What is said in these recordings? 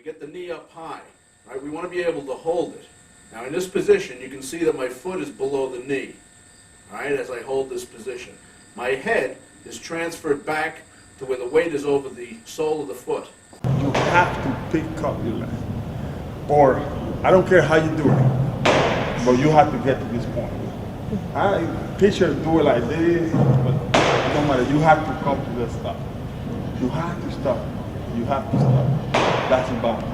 Get the knee up high, right? We want to be able to hold it. Now in this position, you can see that my foot is below the knee, all right, as I hold this position. My head is transferred back to where the weight is over the sole of the foot. You have to pick up your leg. Or, I don't care how you do it, but you have to get to this point. I picture do it like this, but it don't matter. You have to come to this stop. You have to stop. You have to stop. That's balance.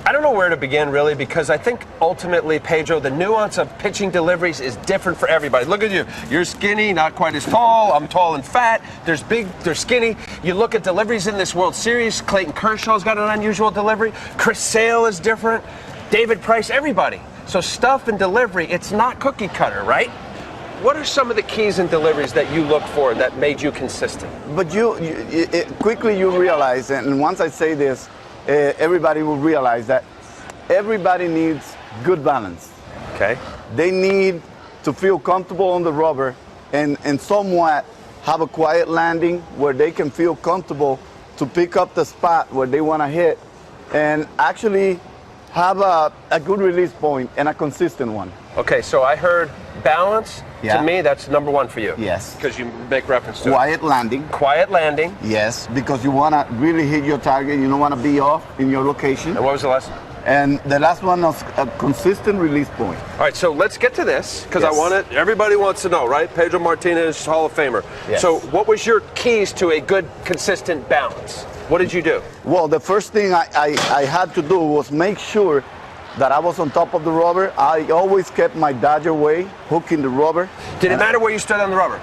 I don't know where to begin, really, because I think ultimately, Pedro, the nuance of pitching deliveries is different for everybody. Look at you. You're skinny, not quite as tall. I'm tall and fat. There's big, there's skinny. You look at deliveries in this World Series. Clayton Kershaw's got an unusual delivery. Chris Sale is different. David Price, everybody. So stuff and delivery, it's not cookie cutter, right? What are some of the keys in deliveries that you look for that made you consistent? But quickly you realize, and once I say this, everybody will realize that everybody needs good balance. Okay. They need to feel comfortable on the rubber and somewhat have a quiet landing where they can feel comfortable to pick up the spot where they want to hit and actually have a good release point and a consistent one. Okay, so I heard balance. Yeah. To me, that's number one for you. Yes. Because you make reference to Quiet landing. Quiet landing. Yes, because you want to really hit your target. You don't want to be off in your location. And what was the last? And the last one was a consistent release point. All right, so let's get to this, because Yes. I want it. Everybody wants to know, right? Pedro Martinez, Hall of Famer. Yes. So what was your keys to a good, consistent balance? What did you do? Well, the first thing I had to do was make sure that I was on top of the rubber. I always kept my Dodger way, hooking the rubber. Did it matter where you stood on the rubber?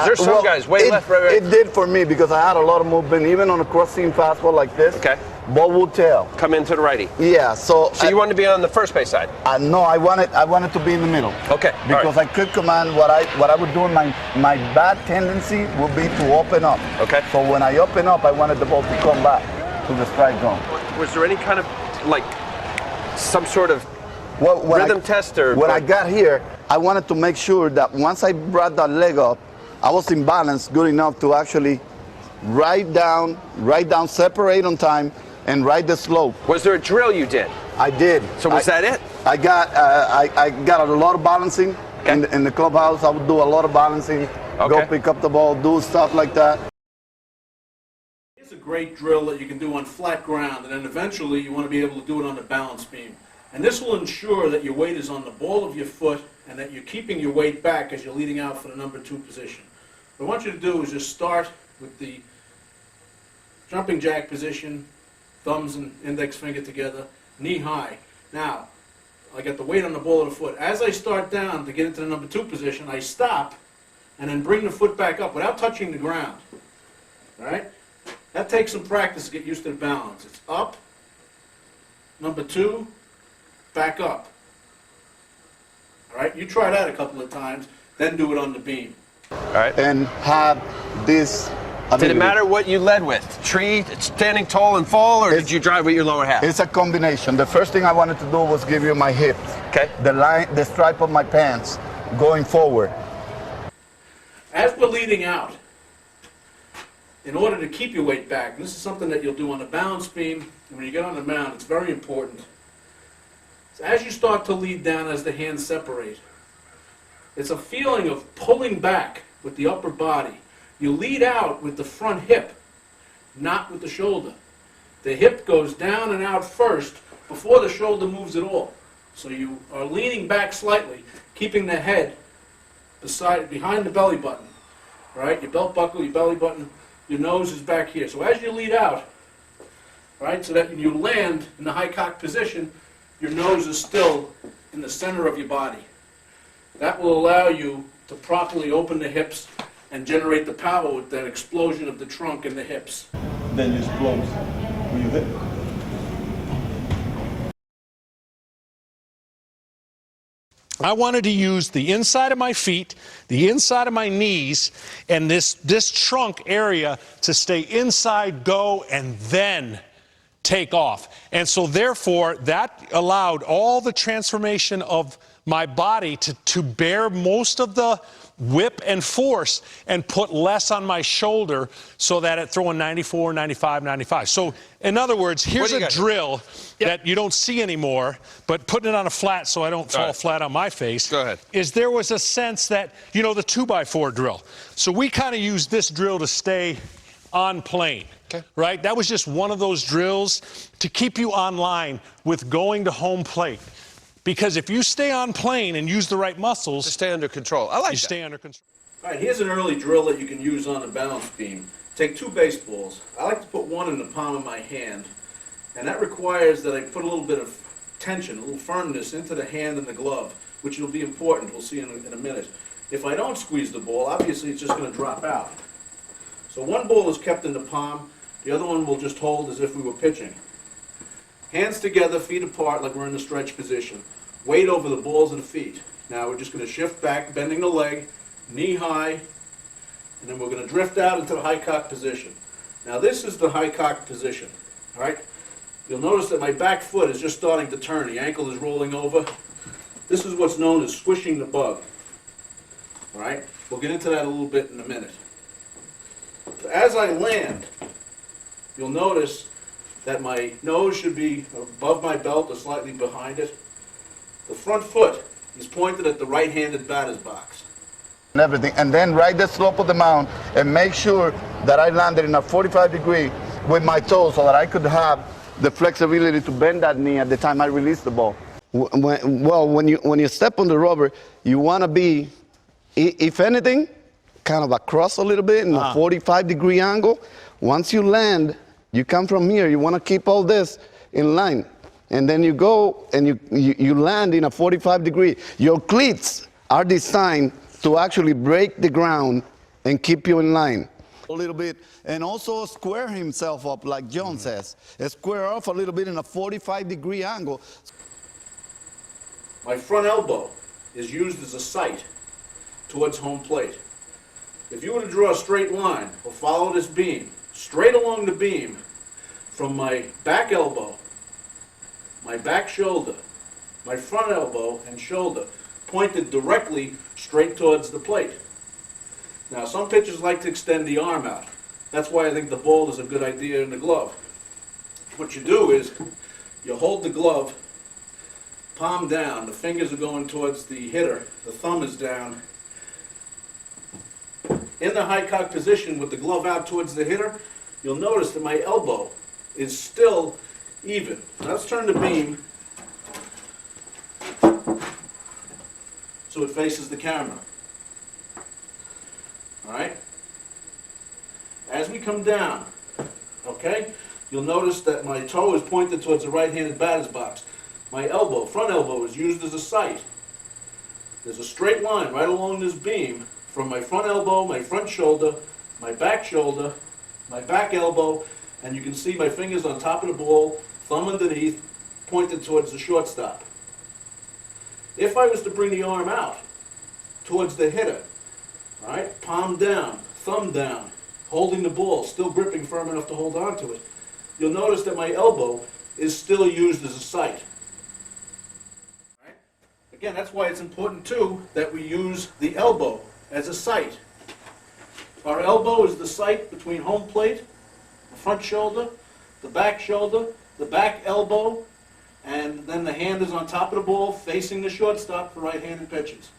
There's some guys way left, right. It did for me because I had a lot of movement, even on a cross-seam fastball like this. Okay. Ball would tail. Come into the righty. Yeah, so you wanted to be on the first base side? No, I wanted to be in the middle. Okay. Because I could command what I would do. My bad tendency would be to open up. Okay. So when I open up, I wanted the ball to come back to the strike zone. Was there any kind of, like, some sort of rhythm test or? When I got here, I wanted to make sure that once I brought that leg up, I was in balance good enough to actually ride down, separate on time, and ride the slope. Was there a drill you did? I did. So was that it? I got a lot of balancing in the clubhouse. I would do a lot of balancing, go pick up the ball, do stuff like that. It's a great drill that you can do on flat ground, and then eventually you want to be able to do it on the balance beam. And this will ensure that your weight is on the ball of your foot and that you're keeping your weight back as you're leading out for the number 2 position. What I want you to do is just start with the jumping jack position, thumbs and index finger together, knee high. Now, I got the weight on the ball of the foot. As I start down to get into the number 2 position, I stop and then bring the foot back up without touching the ground. All right? That takes some practice to get used to the balance. It's up, number 2, back up. All right? You try that a couple of times, then do it on the beam. All right. And have this ability. Did it matter what you led with? Tree, standing tall and fall, or did you drive with your lower half? It's a combination. The first thing I wanted to do was give you my hips. Okay. The line, the stripe of my pants going forward. As we're leading out, in order to keep your weight back, and this is something that you'll do on the balance beam, and when you get on the mound, it's very important. So as you start to lead down, as the hands separate, it's a feeling of pulling back with the upper body. You lead out with the front hip, not with the shoulder. The hip goes down and out first before the shoulder moves at all. So you are leaning back slightly, keeping the head behind the belly button. All right, your belt buckle, your belly button, your nose is back here. So as you lead out, right, so that when you land in the high cock position, your nose is still in the center of your body. That will allow you to properly open the hips and generate the power with that explosion of the trunk and the hips. Then you explode when you hit. I wanted to use the inside of my feet, the inside of my knees, and this trunk area to stay inside, go, and then take off. And so therefore, that allowed all the transformation of my body to bear most of the whip and force and put less on my shoulder so that at throwing 94, 95, 95. So in other words, here's a drill that you don't see anymore, but putting it on a flat so I don't fall flat on my face. Go ahead. Is there was a sense that, you know, the 2x4 drill. So we kind of used this drill to stay on plane. Okay. Right? That was just one of those drills to keep you online with going to home plate. Because if you stay on plane and use the right muscles, To stay under control. I like you that. stay under control. All right, here's an early drill that you can use on the balance beam. Take 2 baseballs. I like to put one in the palm of my hand, and that requires that I put a little bit of tension, a little firmness into the hand and the glove, which will be important. We'll see in a minute. If I don't squeeze the ball, obviously it's just going to drop out. So one ball is kept in the palm, the other one will just hold as if we were pitching. Hands together, feet apart like we're in the stretch position. Weight over the balls of the feet. Now we're just going to shift back, bending the leg, knee high, and then we're going to drift out into the high cock position. Now this is the high cock position, all right? You'll notice that my back foot is just starting to turn. The ankle is rolling over. This is what's known as squishing the bug, all right? We'll get into that a little bit in a minute. So as I land, you'll notice that my nose should be above my belt or slightly behind it. The front foot is pointed at the right-handed batter's box. And everything, and then ride the slope of the mound and make sure that I landed in a 45 degree with my toes so that I could have the flexibility to bend that knee at the time I release the ball. When you step on the rubber, you want to be, if anything, kind of across a little bit in a 45 degree angle. Once you land, you come from here, you want to keep all this in line. And then you go and you land in a 45 degree. Your cleats are designed to actually break the ground and keep you in line a little bit. And also square himself up like John says. Square off a little bit in a 45 degree angle. My front elbow is used as a sight towards home plate. If you were to draw a straight line or follow this beam, straight along the beam from my back elbow, my back shoulder, my front elbow and shoulder pointed directly straight towards the plate. Now some pitchers like to extend the arm out. That's why I think the ball is a good idea in the glove. What you do is you hold the glove palm down, the fingers are going towards the hitter, the thumb is down. In the high cock position with the glove out towards the hitter, you'll notice that my elbow is still even. Now let's turn the beam so it faces the camera. All right? As we come down, okay, you'll notice that my toe is pointed towards the right-handed batter's box. My elbow, front elbow, is used as a sight. There's a straight line right along this beam from my front elbow, my front shoulder, my back elbow, and you can see my fingers on top of the ball, thumb underneath, pointed towards the shortstop. If I was to bring the arm out towards the hitter, all right, palm down, thumb down, holding the ball, still gripping firm enough to hold on to it, you'll notice that my elbow is still used as a sight. All right? Again, that's why it's important, too, that we use the elbow as a sight. Our elbow is the sight between home plate, the front shoulder, the back elbow, and then the hand is on top of the ball facing the shortstop for right-handed pitchers.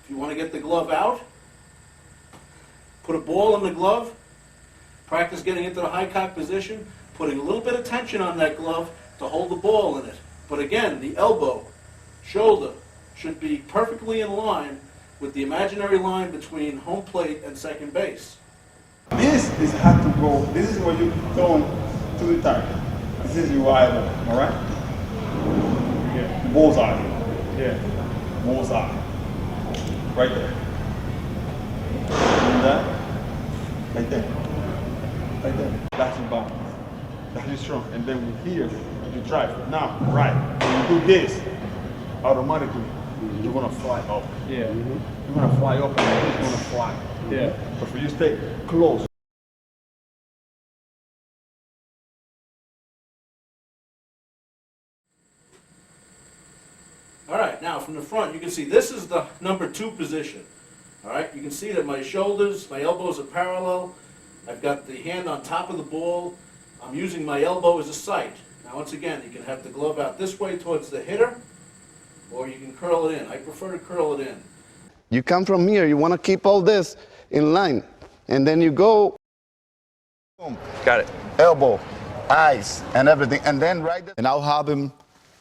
If you want to get the glove out, put a ball in the glove, practice getting into the high cock position, putting a little bit of tension on that glove to hold the ball in it. But again, the elbow, shoulder, should be perfectly in line with the imaginary line between home plate and second base. This is how to go. This is what you're throwing to the target. This is your eyeball, all right? Yeah, bullseye. Yeah, bullseye. right there. And that, right there. Right there. That's your bottom. That's your strong. And then with here, you try it. Now, right. When you do this, automatically, you're gonna fly up. Yeah. You're gonna fly up and it's gonna fly. Yeah. But for you stay close. All right, now from the front, you can see this is the number 2 position. All right, you can see that my shoulders, my elbows are parallel. I've got the hand on top of the ball. I'm using my elbow as a sight. Now, once again, you can have the glove out this way towards the hitter, or you can curl it in. I prefer to curl it in. You come from here, you want to keep all this in line. And then you go, boom, Got it. elbow, eyes, and everything. And then right there, and I'll have him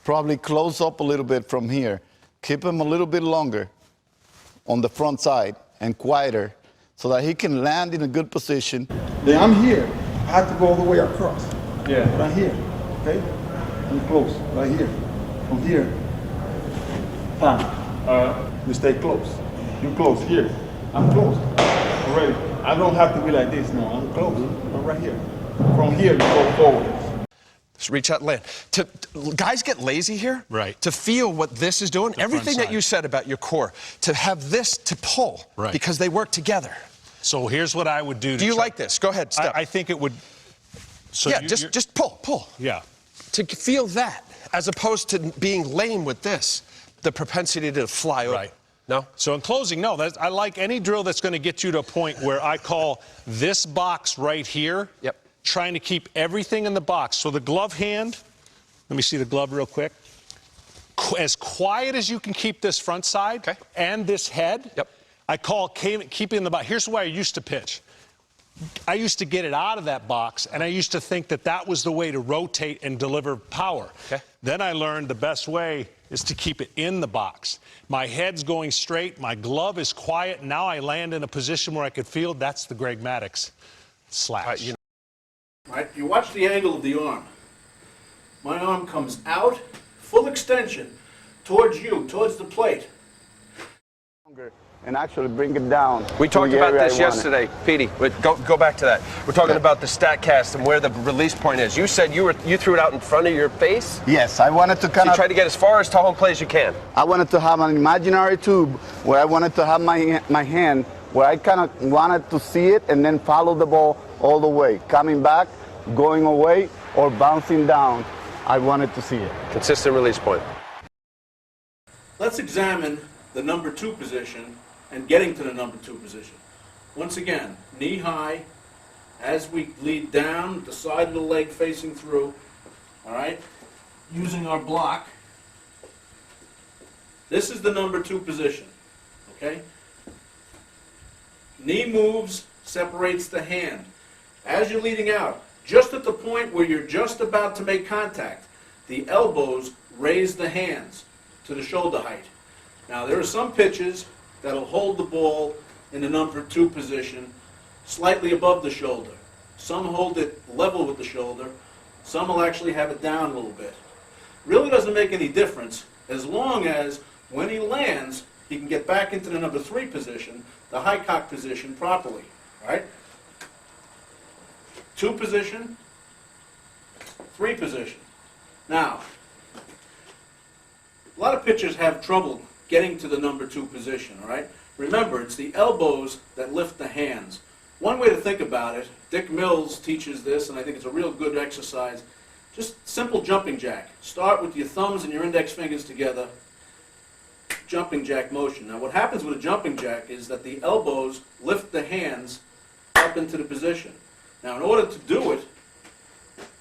probably close up a little bit from here. Keep him a little bit longer on the front side and quieter so that he can land in a good position. Then I'm here. I have to go all the way across. Yeah. Right here. Okay? I'm close. Right here. From here. Bam. You stay close. You close here. I'm close. Already. I don't have to be like this now. I'm close. I'm right here. From here, you go forward. Just reach out and land. Guys get lazy here. Right. To feel what this is doing. front Everything that side. you said about your core. To have this to pull. Right. Because they work together. So here's what I would do. Do you like this? Go ahead, Steph. I think it would. So yeah, you're- just pull. Yeah. To feel that, as opposed to being lame with this, the propensity to fly over. Right. No? So in closing, no, I like any drill that's going to get you to a point where I call this box right here, Yep. trying to keep everything in the box. So the glove hand, let me see the glove real quick. As quiet as you can keep this front side Okay. and this head, Yep. I call keeping in the box. Here's the way I used to pitch. I used to get it out of that box, and I used to think that that was the way to rotate and deliver power. Okay. Then I learned the best way is to keep it in the box. My head's going straight, my glove is quiet. Now I land in a position where I could field. That's the Greg Maddux slash. Right? You watch the angle of the arm. My arm comes out, full extension, towards you, towards the plate. And actually bring it down. We to talked the about area I this want it. yesterday, Petey. Go back to that. We're talking about the StatCast and where the release point is. You said you threw it out in front of your face. Yes, I wanted to kind You of. try to get as far as to home plate as you can. I wanted to have an imaginary tube where I wanted to have my hand where I kind of wanted to see it and then follow the ball all the way, coming back, going away, or bouncing down. I wanted to see it. Consistent release point. Let's examine the number 2 position and getting to the number 2 position. Once again, knee high, as we lead down, the side of the leg facing through, all right? Using our block. This is the number 2 position, okay? Knee moves, separates the hand. As you're leading out, just at the point where you're just about to make contact, the elbows raise the hands to the shoulder height. Now, there are some pitches that'll hold the ball in the number 2 position slightly above the shoulder. Some hold it level with the shoulder. Some will actually have it down a little bit. Really doesn't make any difference as long as when he lands, he can get back into the number 3 position, the high cock position properly, right? 2 position, 3 position. Now, a lot of pitchers have trouble getting to the number 2 position, all right? Remember, it's the elbows that lift the hands. One way to think about it, Dick Mills teaches this, and I think it's a real good exercise. Just simple jumping jack. Start with your thumbs and your index fingers together. Jumping jack motion. Now, what happens with a jumping jack is that the elbows lift the hands up into the position. Now, in order to do it,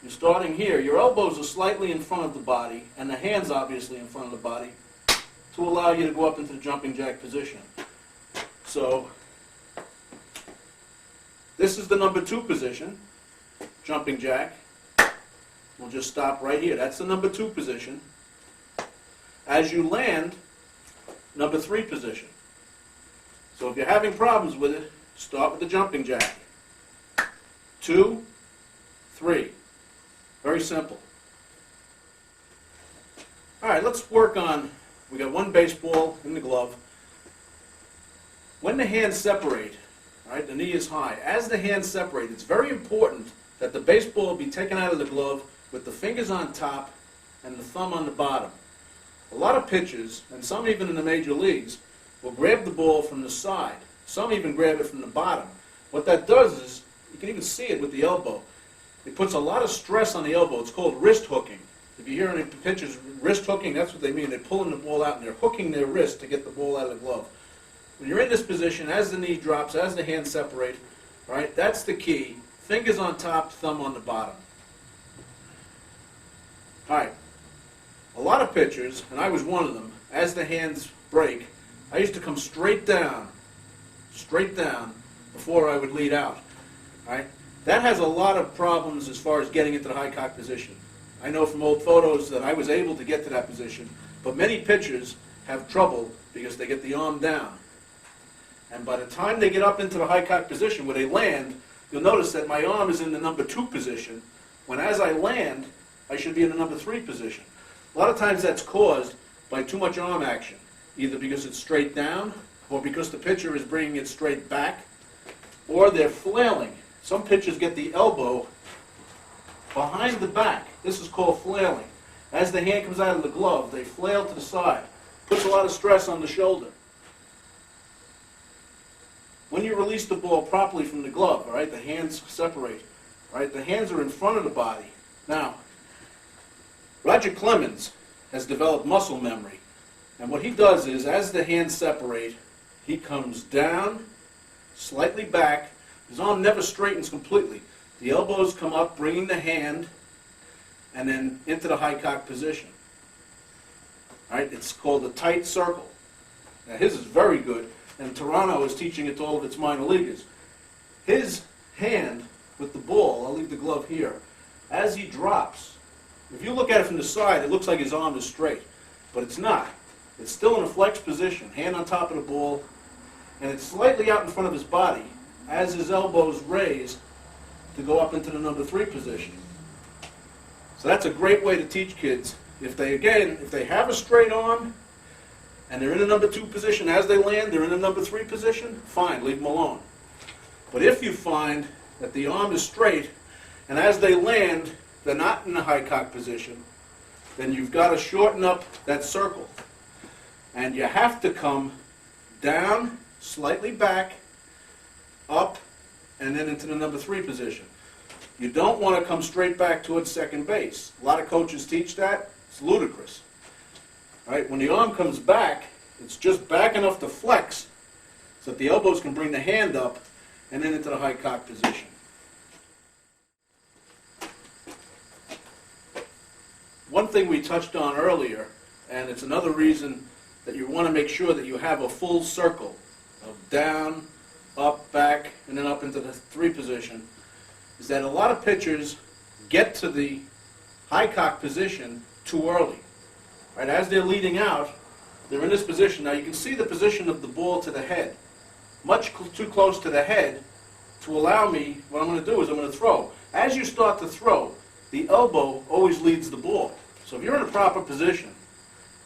you're starting here. Your elbows are slightly in front of the body, and the hands obviously in front of the body, to allow you to go up into the jumping jack position. So, this is the number 2 position, jumping jack. We'll just stop right here. That's the number 2 position. As you land, number 3 position. So if you're having problems with it, start with the jumping jack. 2, 3. Very simple. All right, let's work on, we got 1 baseball in the glove. When the hands separate, right, the knee is high. As the hands separate, it's very important that the baseball be taken out of the glove with the fingers on top and the thumb on the bottom. A lot of pitchers, and some even in the major leagues, will grab the ball from the side. Some even grab it from the bottom. What that does is, you can even see it with the elbow, it puts a lot of stress on the elbow. It's called wrist hooking. If you hear any pitchers wrist hooking, that's what they mean. They're pulling the ball out and they're hooking their wrist to get the ball out of the glove. When you're in this position, as the knee drops, as the hands separate, right, that's the key. Fingers on top, thumb on the bottom. All right. A lot of pitchers, and I was one of them, as the hands break, I used to come straight down before I would lead out. All right? That has a lot of problems as far as getting into the high cock position. I know from old photos that I was able to get to that position, but many pitchers have trouble because they get the arm down. And by the time they get up into the high cock position where they land, you'll notice that my arm is in the number 2 position, when as I land, I should be in the number 3 position. A lot of times that's caused by too much arm action, either because it's straight down, or because the pitcher is bringing it straight back, or they're flailing. Some pitchers get the elbow behind the back. This is called flailing. As the hand comes out of the glove, they flail to the side. Puts a lot of stress on the shoulder. When you release the ball properly from the glove, all right, the hands separate. All right, the hands are in front of the body. Now, Roger Clemens has developed muscle memory. And what he does is, as the hands separate, he comes down, slightly back. His arm never straightens completely. The elbows come up, bringing the hand, and then into the high cock position. All right, it's called a tight circle. Now, his is very good, and Toronto is teaching it to all of its minor leaguers. His hand with the ball, I'll leave the glove here, as he drops, if you look at it from the side, it looks like his arm is straight, but it's not. It's still in a flex position, hand on top of the ball, and it's slightly out in front of his body as his elbows raise to go up into the number 3 position. So that's a great way to teach kids. If they have a straight arm and they're in the number 2 position, as they land, they're in the number 3 position, fine, leave them alone. But if you find that the arm is straight and as they land, they're not in the high cock position, then you've got to shorten up that circle. And you have to come down, slightly back, up, and then into the number 3 position. You don't want to come straight back towards second base. A lot of coaches teach that. It's ludicrous. Right? When the arm comes back, it's just back enough to flex so that the elbows can bring the hand up and then into the high cock position. One thing we touched on earlier, and it's another reason that you want to make sure that you have a full circle of down, up, back, and then up into the 3 position, is that a lot of pitchers get to the high cock position too early. Right? As they're leading out, they're in this position. Now you can see the position of the ball to the head. Much too close to the head to allow me, what I'm going to do is I'm going to throw. As you start to throw, the elbow always leads the ball. So if you're in a proper position,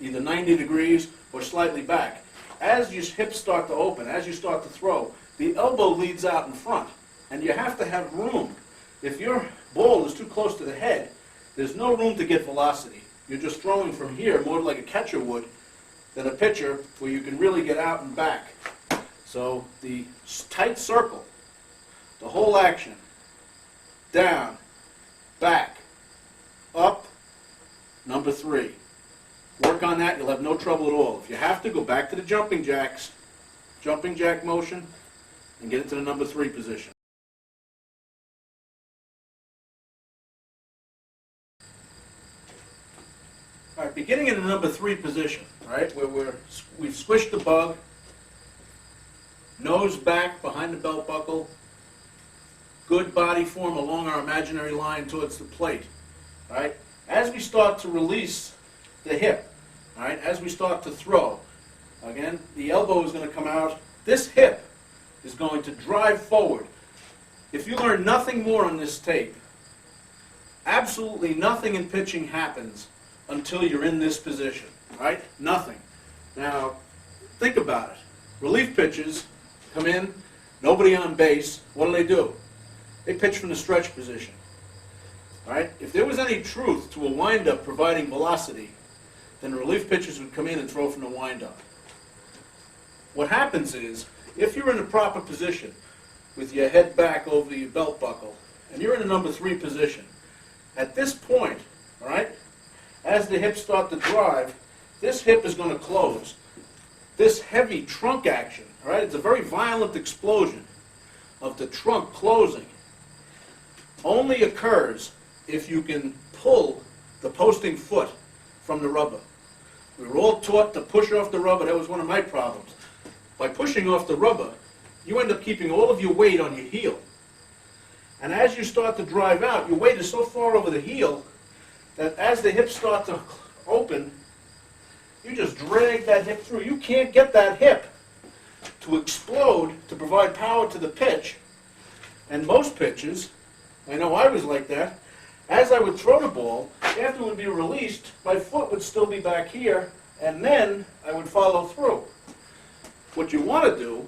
either 90 degrees or slightly back, as your hips start to open, as you start to throw, the elbow leads out in front. And you have to have room. If your ball is too close to the head, there's no room to get velocity. You're just throwing from here more like a catcher would than a pitcher where you can really get out and back. So the tight circle, the whole action, down, back, up, number 3. Work on that, you'll have no trouble at all. If you have to, go back to the jumping jacks, jumping jack motion, and get into the number 3 position. All right, beginning in the number 3 position, right, where we've squished the bug, nose back behind the belt buckle, good body form along our imaginary line towards the plate. All right, as we start to release the hip, all right, as we start to throw, again, the elbow is going to come out. This hip is going to drive forward. If you learn nothing more on this tape, absolutely nothing in pitching happens until you're in this position, right? Nothing. Now, think about it. Relief pitchers come in, nobody on base, what do? They pitch from the stretch position. All right? If there was any truth to a windup providing velocity, then the relief pitchers would come in and throw from the windup. What happens is, if you're in the proper position, with your head back over your belt buckle, and you're in the number 3 position, at this point, all right, as the hips start to drive, this hip is going to close. This heavy trunk action, all right, it's a very violent explosion of the trunk closing, only occurs if you can pull the posting foot from the rubber. We were all taught to push off the rubber. That was one of my problems. By pushing off the rubber, you end up keeping all of your weight on your heel. And as you start to drive out, your weight is so far over the heel that as the hips start to open, you just drag that hip through. You can't get that hip to explode to provide power to the pitch. And most pitches, I know I was like that, as I would throw the ball, after it would be released, my foot would still be back here, and then I would follow through. What you want to do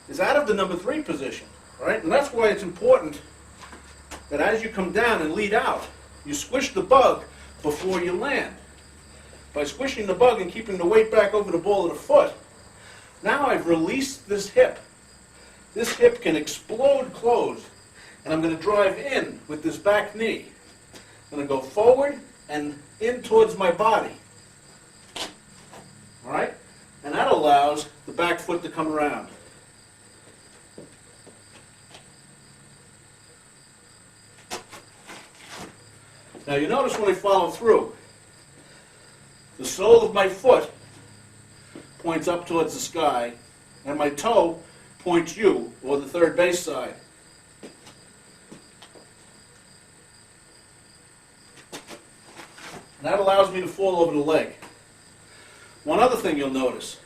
is out of the number 3 position, right? And that's why it's important that as you come down and lead out, you squish the bug before you land. By squishing the bug and keeping the weight back over the ball of the foot, now I've released this hip. This hip can explode closed, and I'm going to drive in with this back knee. I'm going to go forward and in towards my body. All right? And that allows the back foot to come around. Now you notice when I follow through, the sole of my foot points up towards the sky, and my toe points you, or the third base side. And that allows me to fall over the leg. One other thing you'll notice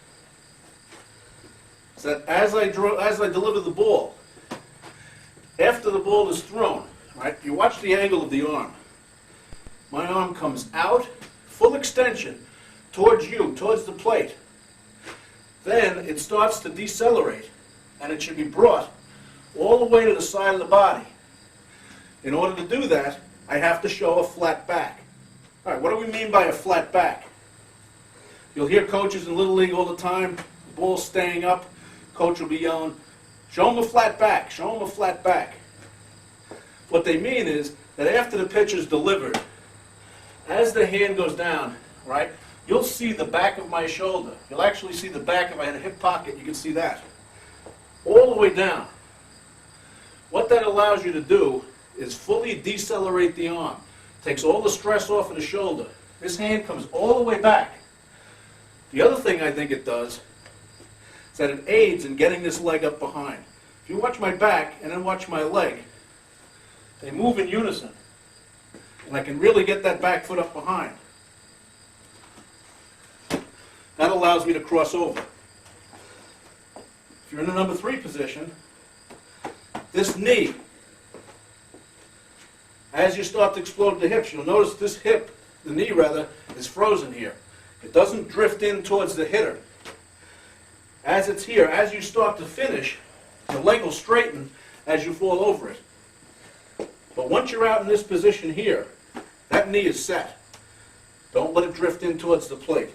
is that as I deliver the ball, after the ball is thrown, right, you watch the angle of the arm. My arm comes out, full extension, towards you, towards the plate. Then it starts to decelerate, and it should be brought all the way to the side of the body. In order to do that, I have to show a flat back. All right, what do we mean by a flat back? You'll hear coaches in Little League all the time, the ball's staying up, coach will be yelling, show him a flat back, show him a flat back. What they mean is that after the pitch is delivered, as the hand goes down, right, you'll see the back of my shoulder. You'll actually see the back. If I had a hip pocket, you can see that. All the way down. What that allows you to do is fully decelerate the arm. Takes all the stress off of the shoulder. This hand comes all the way back. The other thing I think it does is that it aids in getting this leg up behind. If you watch my back and then watch my leg, they move in unison. And I can really get that back foot up behind. That allows me to cross over. If you're in the number 3 position, this knee, as you start to explode the hips, you'll notice this hip, the knee rather, is frozen here. It doesn't drift in towards the hitter. As it's here, as you start to finish, the leg will straighten as you fall over it. But once you're out in this position here, that knee is set. Don't let it drift in towards the plate.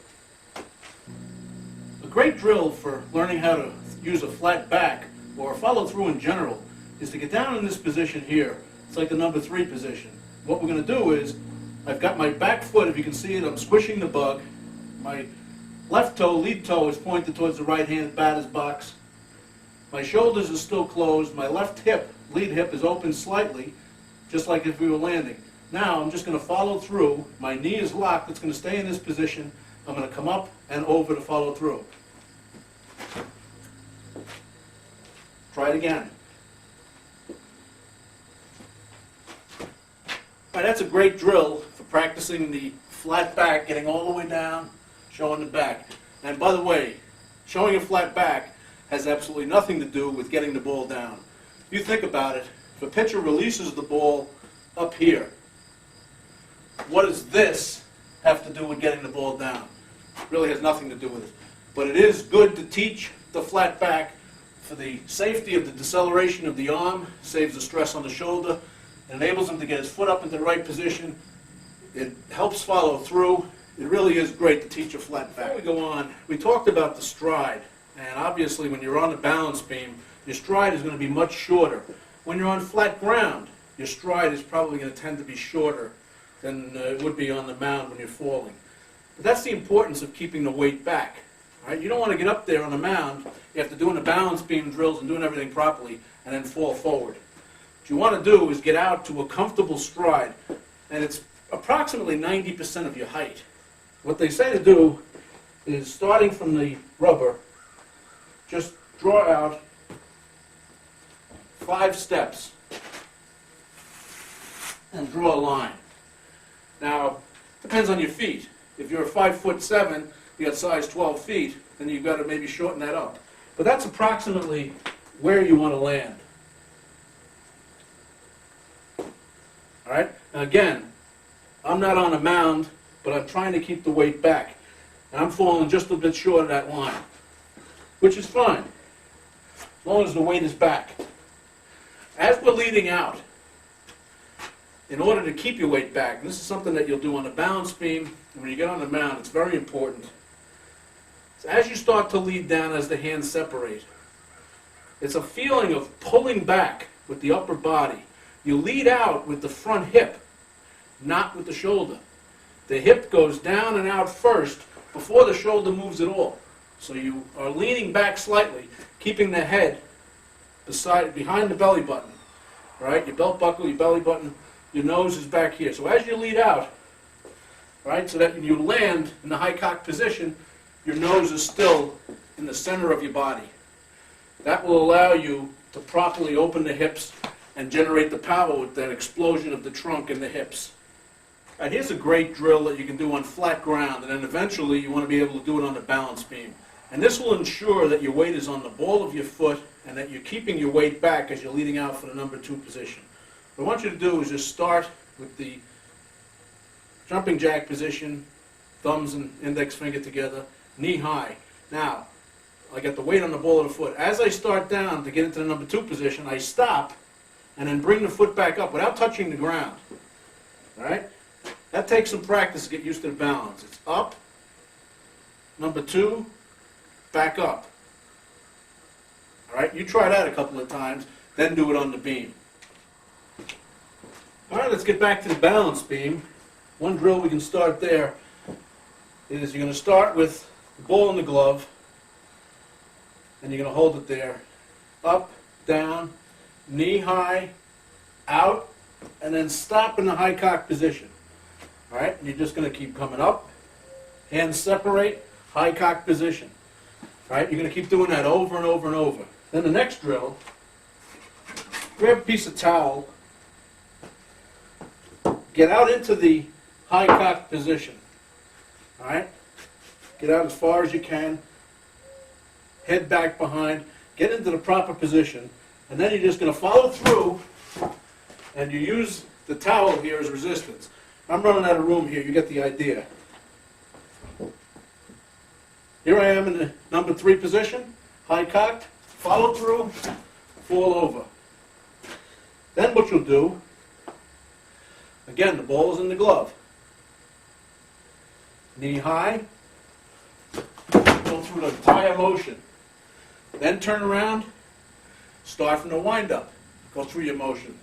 A great drill for learning how to use a flat back or follow through in general is to get down in this position here. It's like the number 3 position. What we're going to do is, I've got my back foot, if you can see it, I'm squishing the bug. My left toe, lead toe, is pointed towards the right hand batter's box. My shoulders are still closed. My left hip, lead hip, is open slightly, just like if we were landing. Now I'm just going to follow through. My knee is locked. It's going to stay in this position. I'm going to come up and over to follow through. Try it again. All right, that's a great drill for practicing the flat back, getting all the way down, showing the back. And by the way, showing a flat back has absolutely nothing to do with getting the ball down. If you think about it, if a pitcher releases the ball up here, what does this have to do with getting the ball down? It really has nothing to do with it. But it is good to teach the flat back for the safety of the deceleration of the arm, saves the stress on the shoulder, it enables him to get his foot up into the right position. It helps follow through. It really is great to teach a flat back. Before we go on, we talked about the stride, and obviously when you're on the balance beam, your stride is going to be much shorter. When you're on flat ground, your stride is probably going to tend to be shorter than it would be on the mound when you're falling. But that's the importance of keeping the weight back. Right? You don't want to get up there on the mound after doing the balance beam drills and doing everything properly and then fall forward. What you want to do is get out to a comfortable stride, and it's approximately 90% of your height. What they say to do is, starting from the rubber, just draw out 5 steps and draw a line. Now, depends on your feet. If you're 5'7", you got size 12 feet, then you've got to maybe shorten that up. But that's approximately where you want to land. All right? Now again, I'm not on a mound, but I'm trying to keep the weight back. And I'm falling just a bit short of that line, which is fine, as long as the weight is back. As we're leading out, in order to keep your weight back, and this is something that you'll do on the balance beam, and when you get on the mound, it's very important. So as you start to lead down, as the hands separate, it's a feeling of pulling back with the upper body. You lead out with the front hip, not with the shoulder. The hip goes down and out first before the shoulder moves at all. So you are leaning back slightly, keeping the head behind the belly button. All right, your belt buckle, your belly button, your nose is back here. So as you lead out, right, so that when you land in the high cock position, your nose is still in the center of your body. That will allow you to properly open the hips and generate the power with that explosion of the trunk and the hips. All right, here's a great drill that you can do on flat ground, and then eventually you want to be able to do it on the balance beam. And this will ensure that your weight is on the ball of your foot and that you're keeping your weight back as you're leading out for the number 2 position. What I want you to do is just start with the jumping jack position, thumbs and index finger together, knee high. Now, I got the weight on the ball of the foot. As I start down to get into the number 2 position, I stop and then bring the foot back up without touching the ground. All right? That takes some practice to get used to the balance. It's up, number 2, back up. All right? You try that a couple of times, then do it on the beam. All right, let's get back to the balance beam. One drill we can start there is you're going to start with the ball in the glove, and you're going to hold it there. Up, down, knee high, out, and then stop in the high cock position. All right, and you're just going to keep coming up, hands separate, high cock position. All right, you're going to keep doing that over and over and over. Then the next drill, grab a piece of towel, get out into the high cock position. All right, get out as far as you can, head back behind, get into the proper position, and then you're just going to follow through, and you use the towel here as resistance. I'm running out of room here, you get the idea. Here I am in the number 3 position, high cocked, follow through, fall over. Then what you'll do, again, the ball is in the glove. Knee high, go through the entire motion. Then turn around, start from the wind-up, go through your motion.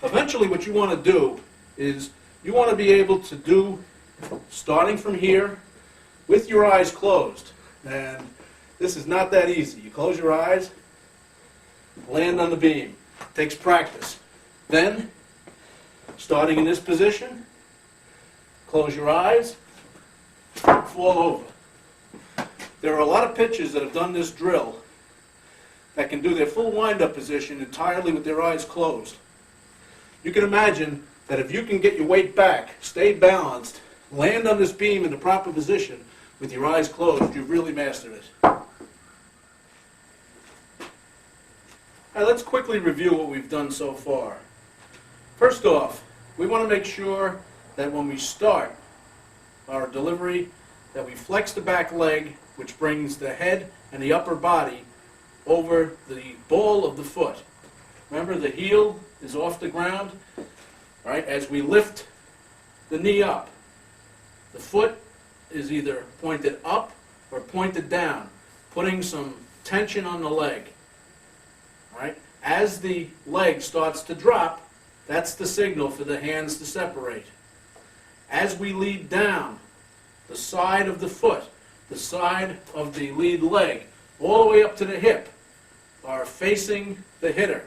Eventually what you want to do is you want to be able to do, starting from here, with your eyes closed. And this is not that easy. You close your eyes, land on the beam. It takes practice. Then, starting in this position, close your eyes, fall over. There are a lot of pitchers that have done this drill that can do their full wind-up position entirely with their eyes closed. You can imagine that if you can get your weight back, stay balanced, land on this beam in the proper position with your eyes closed, you've really mastered it. All right, let's quickly review what we've done so far. First off, we want to make sure that when we start our delivery, that we flex the back leg, which brings the head and the upper body over the ball of the foot. Remember, the heel is off the ground, right? As we lift the knee up, the foot is either pointed up or pointed down, putting some tension on the leg, right? As the leg starts to drop, that's the signal for the hands to separate. As we lead down, the side of the foot, the side of the lead leg, all the way up to the hip, are facing the hitter.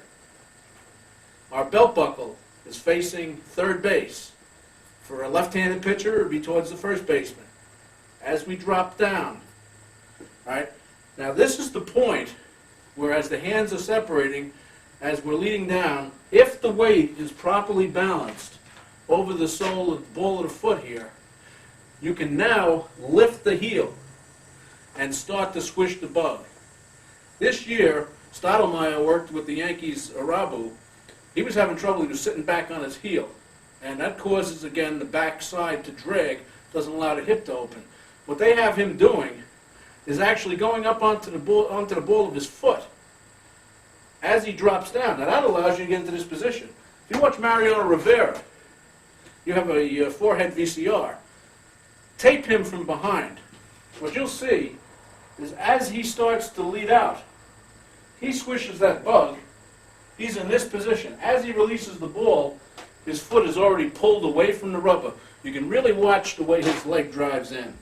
Our belt buckle is facing third base. For a left-handed pitcher, it would be towards the first baseman. As we drop down, right? Now this is the point where, as the hands are separating, as we're leading down, if the weight is properly balanced over the sole of the ball of the foot here, you can now lift the heel and start to squish the bug. This year, Stottlemyre worked with the Yankees' Arabu. He was having trouble. He was sitting back on his heel, and that causes, again, the back side to drag, doesn't allow the hip to open. What they have him doing is actually going up onto the ball of his foot as he drops down. Now that allows you to get into this position. If you watch Mariano Rivera, you have a forehead VCR. Tape him from behind. What you'll see is, as he starts to lead out, he squishes that bug. He's in this position. As he releases the ball, his foot is already pulled away from the rubber. You can really watch the way his leg drives in.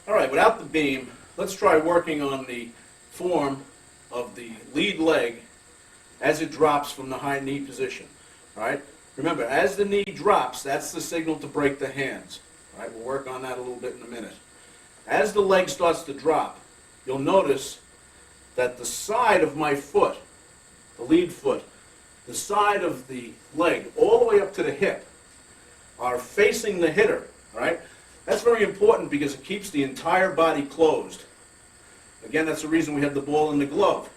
All right, without the beam, let's try working on the form of the lead leg as it drops from the high knee position. All right? Remember, as the knee drops, that's the signal to break the hands. All right, we'll work on that a little bit in a minute. As the leg starts to drop, you'll notice that the side of my foot, the lead foot, the side of the leg, all the way up to the hip, are facing the hitter. All right? That's very important because it keeps the entire body closed. Again, that's the reason we have the ball in the glove.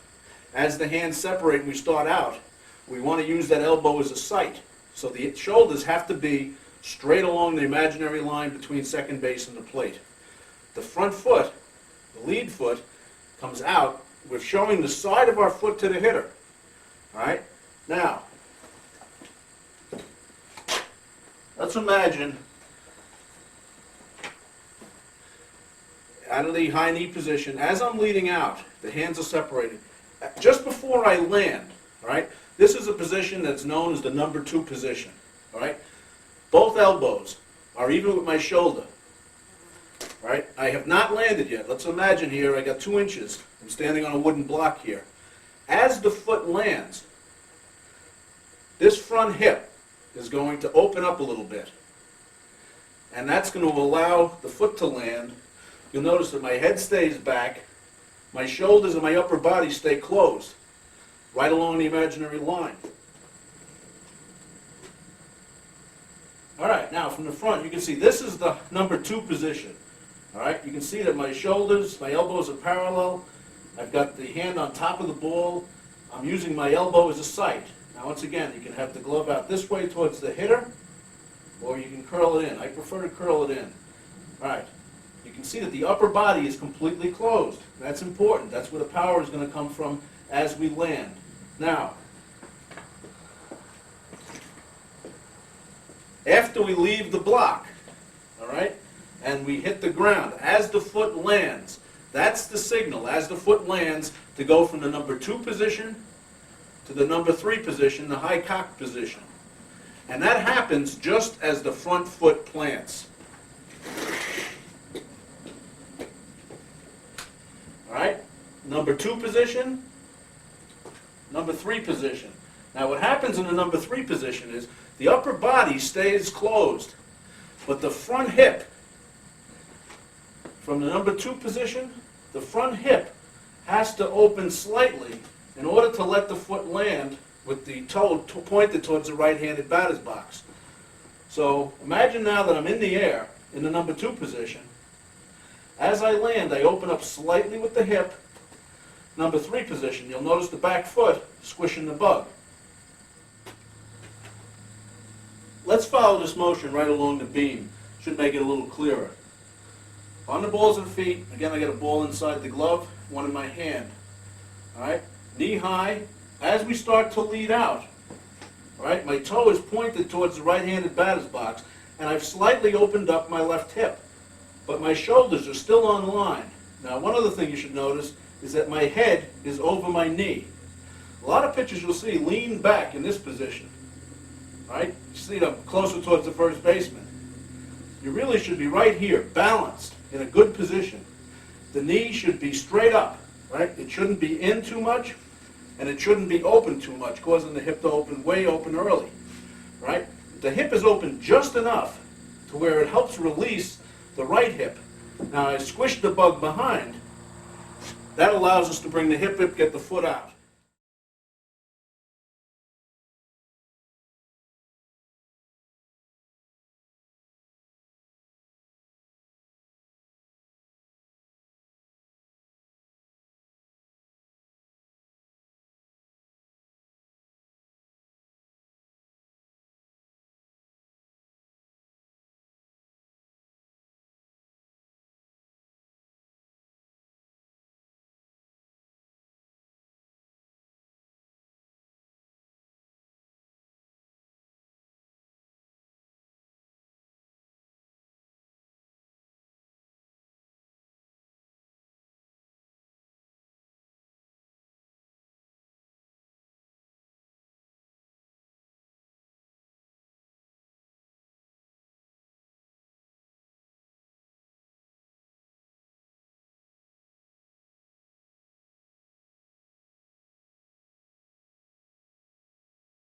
As the hands separate and we start out, we want to use that elbow as a sight. So the shoulders have to be straight along the imaginary line between second base and the plate. The front foot, the lead foot, comes out. We're showing the side of our foot to the hitter. All right? Now, let's imagine out of the high knee position, as I'm leading out, the hands are separated. Just before I land, all right, this is a position that's known as the number 2 position, all right? Both elbows are even with my shoulder, all right? I have not landed yet. Let's imagine here I got 2 inches. I'm standing on a wooden block here. As the foot lands, this front hip is going to open up a little bit. And that's going to allow the foot to land. You'll notice that my head stays back, my shoulders and my upper body stay closed, right along the imaginary line. All right, now from the front, you can see this is the number 2 position. All right, you can see that my shoulders, my elbows are parallel. I've got the hand on top of the ball. I'm using my elbow as a sight. Now, once again, you can have the glove out this way towards the hitter, or you can curl it in. I prefer to curl it in. All right. You can see that the upper body is completely closed. That's important. That's where the power is going to come from as we land. Now, after we leave the block, all right, and we hit the ground, as the foot lands, that's the signal, as the foot lands, to go from the number 2 position to the number 3 position, the high cock position. And that happens just as the front foot plants. All right, number 2 position, number 3 position. Now what happens in the number 3 position is the upper body stays closed, but the front hip, from the number 2 position, the front hip has to open slightly in order to let the foot land with the toe pointed towards the right-handed batter's box. So imagine now that I'm in the air in the number 2 position. As I land, I open up slightly with the hip. Number 3 position, you'll notice the back foot squishing the bug. Let's follow this motion right along the beam. Should make it a little clearer. On the balls of the feet, again I got a ball inside the glove, one in my hand. All right, knee high. As we start to lead out, all right, my toe is pointed towards the right-handed batter's box, and I've slightly opened up my left hip. But my shoulders are still on line. Now, one other thing you should notice is that my head is over my knee. A lot of pitchers you'll see lean back in this position. Right? You see them closer towards the first baseman. You really should be right here, balanced, in a good position. The knee should be straight up, right? It shouldn't be in too much, and it shouldn't be open too much, causing the hip to open way open early. Right? The hip is open just enough to where it helps release the right hip. Now I squish the bug behind. That allows us to bring the hip, get the foot out.